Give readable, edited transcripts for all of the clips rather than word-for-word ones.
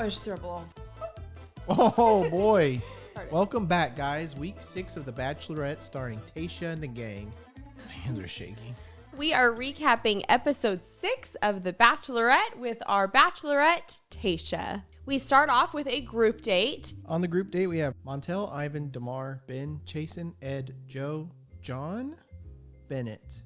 I just threw up a little. Oh boy. Welcome back, guys. Week 6 of The Bachelorette starring Tayshia and the gang. My hands are shaking. We are recapping episode 6 of The Bachelorette with our Bachelorette, Tayshia. We start off with a group date. On the group date, we have Montel, Ivan, Damar, Ben, Chasen, Ed, Joe, John, Bennett,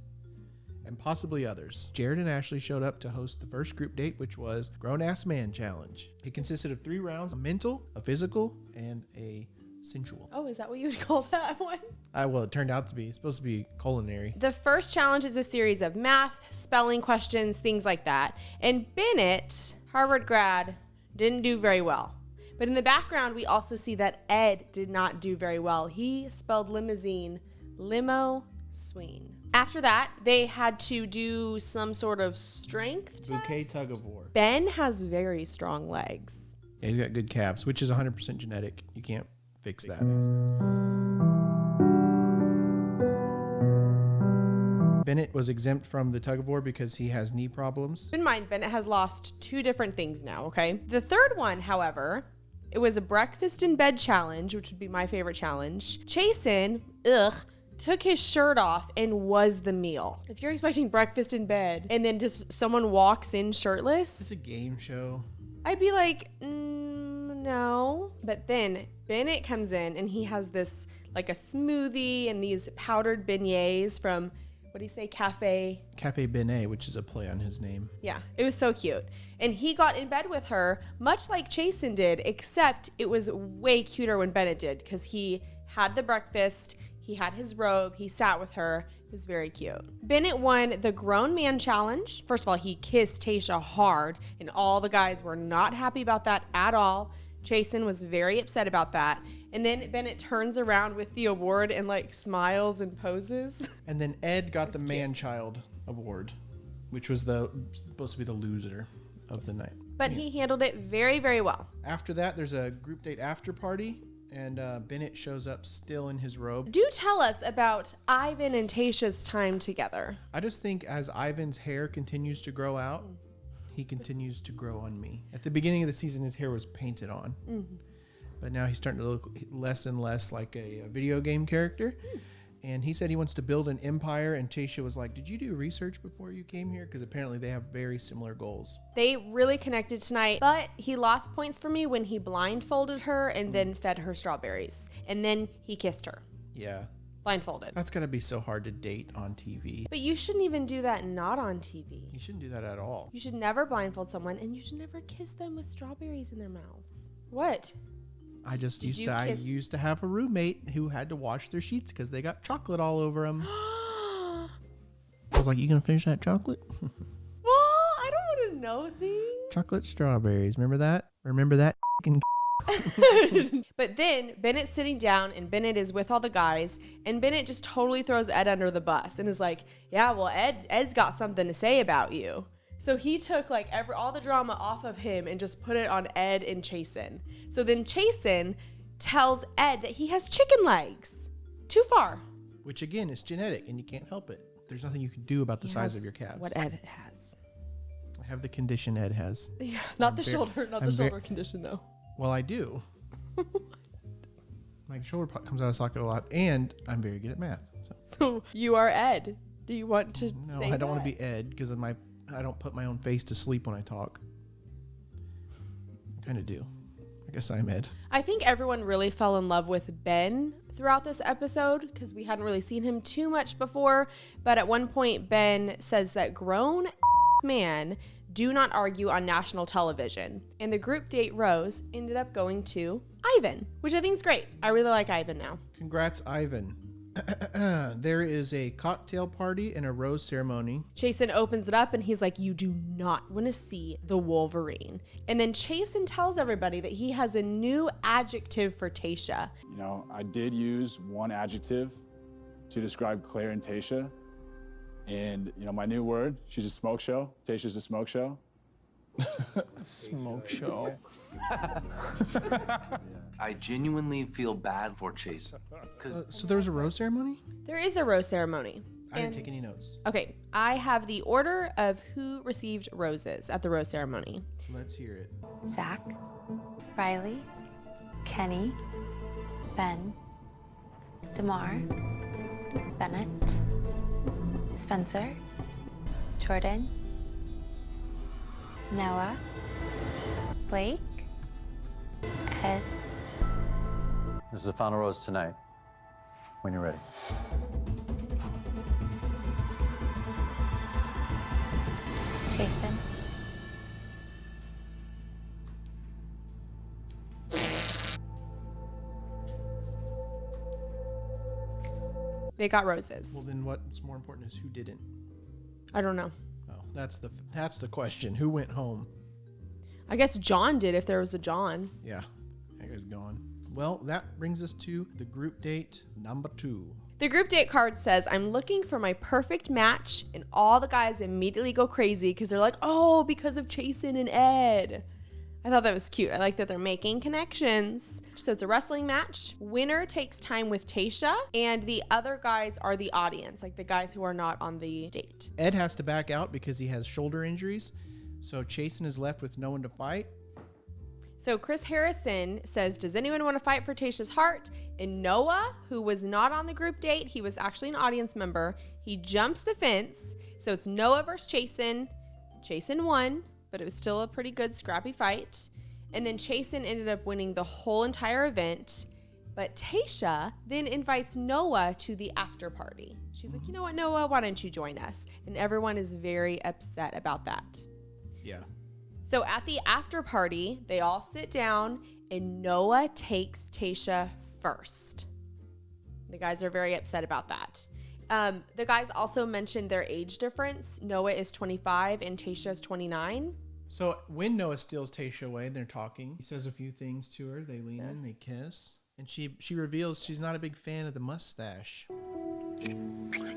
and possibly others. Jared and Ashley showed up to host the first group date, which was Grown Ass Man Challenge. It consisted of 3 rounds, a mental, a physical, and a sensual. Oh, is that what you would call that one? Well, it turned out to be. It's supposed to be culinary. The first challenge is a series of math, spelling questions, things like that. And Bennett, Harvard grad, didn't do very well. But in the background, we also see that Ed did not do very well. He spelled limousine, limo-sween. After that, they had to do some sort of strength Bouquet test. tug of war. Ben has very strong legs. Yeah, he's got good calves, which is 100% genetic. You can't fix that. Bennett was exempt from the tug of war because he has knee problems. Keep in mind, Bennett has lost 2 different things now, okay? The third one, however, it was a breakfast in bed challenge, which would be my favorite challenge. Chasen, took his shirt off and was the meal. If you're expecting breakfast in bed and then just someone walks in shirtless, It's a game show. I'd be like, no. But then Bennett comes in and he has this, like a smoothie and these powdered beignets from, what do you say, Cafe Bennett, which is a play on his name. Yeah, it was so cute. And he got in bed with her, much like Chasen did, except it was way cuter when Bennett did, because he had the breakfast, he had his robe, he sat with her. It was very cute. Bennett won the Grown Man Challenge. First of all, he kissed Tayshia hard, and all the guys were not happy about that at all. Chasen was very upset about that. And then Bennett turns around with the award and like smiles and poses. And then Ed got the Man-Child Award, which was supposed to be the loser of the night. But he handled it very, very well. After that, there's a group date after party, and Bennett shows up still in his robe. Do tell us about Ivan and Tayshia's time together. I just think as Ivan's hair continues to grow out, he continues to grow on me. At the beginning of the season, his hair was painted on. Mm-hmm. But now he's starting to look less and less like a video game character. And he said he wants to build an empire. And Tayshia was like, did you do research before you came here? Because apparently they have very similar goals. They really connected tonight. But he lost points for me when he blindfolded her and then fed her strawberries. And then he kissed her. Yeah. Blindfolded. That's going to be so hard to date on TV. But you shouldn't even do that not on TV. You shouldn't do that at all. You should never blindfold someone, and you should never kiss them with strawberries in their mouths. What? I used to have a roommate who had to wash their sheets because they got chocolate all over them. I was like, you gonna finish that chocolate? Well, I don't want to know things. Chocolate strawberries. Remember that? Remember that? But then Bennett's sitting down and Bennett is with all the guys, and Bennett just totally throws Ed under the bus and is like, yeah, well, Ed's got something to say about you. So he took like all the drama off of him and just put it on Ed and Chasen. So then Chasen tells Ed that he has chicken legs. Too far. Which again is genetic and you can't help it. There's nothing you can do about the size of your calves. What Ed has. I have the condition Ed has. Yeah, not the shoulder condition though. Well, I do. My shoulder comes out of socket a lot, and I'm very good at math. So you are Ed. Do you want to say that? No, I don't want to be Ed because I don't put my own face to sleep when I talk. I kind of do. I guess I'm Ed. I think everyone really fell in love with Ben throughout this episode because we hadn't really seen him too much before. But at one point, Ben says that grown man do not argue on national television. And the group date rose ended up going to Ivan, which I think is great. I really like Ivan now. Congrats, Ivan. There is a cocktail party and a rose ceremony. Chasen opens it up and he's like, you do not want to see the Wolverine. And then Chasen tells everybody that he has a new adjective for Tayshia. You know, I did use one adjective to describe Claire and Tayshia. And, you know, my new word, she's a smoke show. Tayshia's a smoke show. Smoke show. I genuinely feel bad for Chasen. So there was a rose ceremony? There is a rose ceremony. I didn't take any notes. Okay, I have the order of who received roses at the rose ceremony. Let's hear it. Zach, Riley, Kenny, Ben, DeMar, Bennett, Spencer, Jordan, Noah, Blake, Ed. This is the final rose tonight, when you're ready. Jason. They got roses. Well, then what's more important is who didn't. I don't know. Oh, that's the question. Who went home? I guess John did if there was a John. Yeah, that guy's gone. Well, that brings us to the group date number 2. The group date card says, I'm looking for my perfect match, and all the guys immediately go crazy because they're like, oh, because of Chasen and Ed. I thought that was cute. I like that they're making connections. So it's a wrestling match. Winner takes time with Tayshia, and the other guys are the audience, like the guys who are not on the date. Ed has to back out because he has shoulder injuries, so Chasen is left with no one to fight. So Chris Harrison says, does anyone want to fight for Tayshia's heart? And Noah, who was not on the group date, he was actually an audience member, he jumps the fence. So it's Noah versus Chasen. Chasen won, but it was still a pretty good scrappy fight. And then Chasen ended up winning the whole entire event. But Tayshia then invites Noah to the after party. She's like, you know what, Noah, why don't you join us? And everyone is very upset about that. Yeah. So at the after party, they all sit down and Noah takes Tayshia first. The guys are very upset about that. The guys also mentioned their age difference. Noah is 25 and Tayshia is 29. So when Noah steals Tayshia away and they're talking, he says a few things to her. They lean in, they kiss. And she reveals she's not a big fan of the mustache. You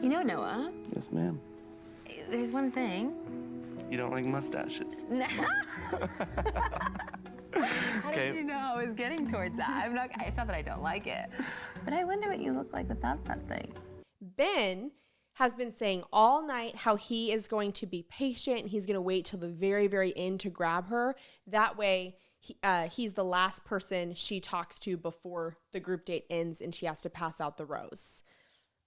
know, Noah, Yes, ma'am. there's one thing. You don't like mustaches. How did you know I was getting towards that? It's not that I don't like it, but I wonder what you look like without that thing. Ben has been saying all night how he is going to be patient and he's going to wait till the very, very end to grab her. That way, he's the last person she talks to before the group date ends and she has to pass out the rose.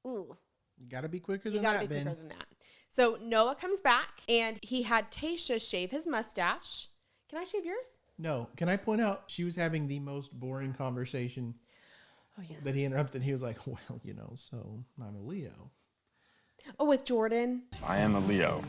Ooh. You gotta be quicker You than gotta that, be Ben. quicker than that. So Noah comes back and he had Tayshia shave his mustache. Can I shave yours? No. Can I point out she was having the most boring conversation that he interrupted. He was like, well, so I'm a Leo. Oh, with Jordan? I am a Leo,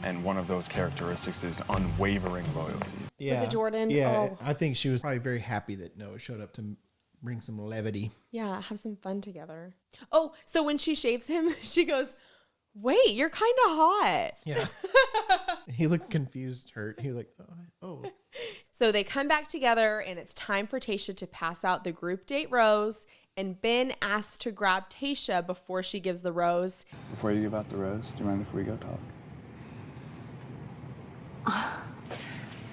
and one of those characteristics is unwavering loyalty. Yeah. Was it Jordan? Yeah. Oh. I think she was probably very happy that Noah showed up to bring some levity. Yeah, have some fun together. Oh, so when she shaves him, she goes, wait, you're kind of hot. Yeah. He looked confused, hurt. He was like, oh. So they come back together and it's time for Tayshia to pass out the group date rose. And Ben asks to grab Tayshia before she gives the rose. Before you give out the rose, do you mind if we go talk?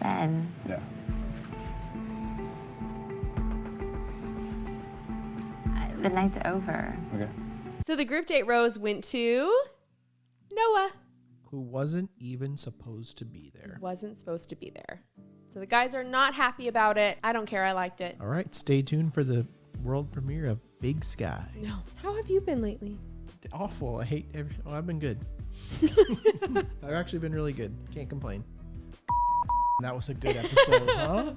Ben, Yeah. the night's over. Okay. So the group date rose went to Noah. Who wasn't even supposed to be there. Wasn't supposed to be there. So the guys are not happy about it. I don't care. I liked it. All right. Stay tuned for the world premiere of Big Sky. No. How have you been lately? Awful. I hate I've been good. I've actually been really good. Can't complain. That was a good episode, huh?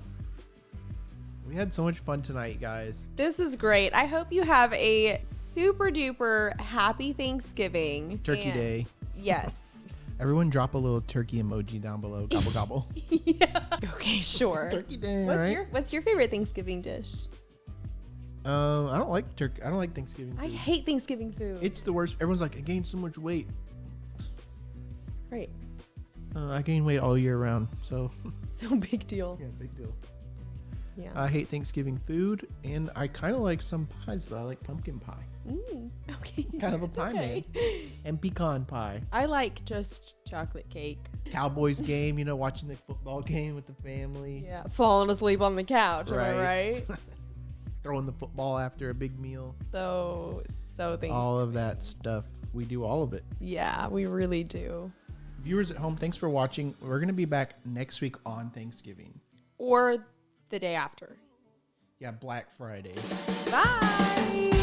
We had so much fun tonight, guys. This is great. I hope you have a super duper happy Thanksgiving. Turkey Day. Yes. Everyone drop a little turkey emoji down below. Gobble gobble. Yeah. Okay, sure. Turkey Day, What's your favorite Thanksgiving dish? I don't like turkey. I don't like Thanksgiving food. I hate Thanksgiving food. It's the worst. Everyone's like, I gained so much weight. Right. I gain weight all year round, so So big deal. yeah, big deal. Yeah. I hate Thanksgiving food, and I kind of like some pies though. I like pumpkin pie, Okay. kind of a pie man, and pecan pie. I like just chocolate cake. Cowboys game, watching the football game with the family. Yeah. Falling asleep on the couch. Am I Right. right? Throwing the football after a big meal. So Thanksgiving. All of that stuff. We do all of it. Yeah, we really do. Viewers at home, thanks for watching. We're going to be back next week on Thanksgiving. Or the day after. Yeah, Black Friday. Bye.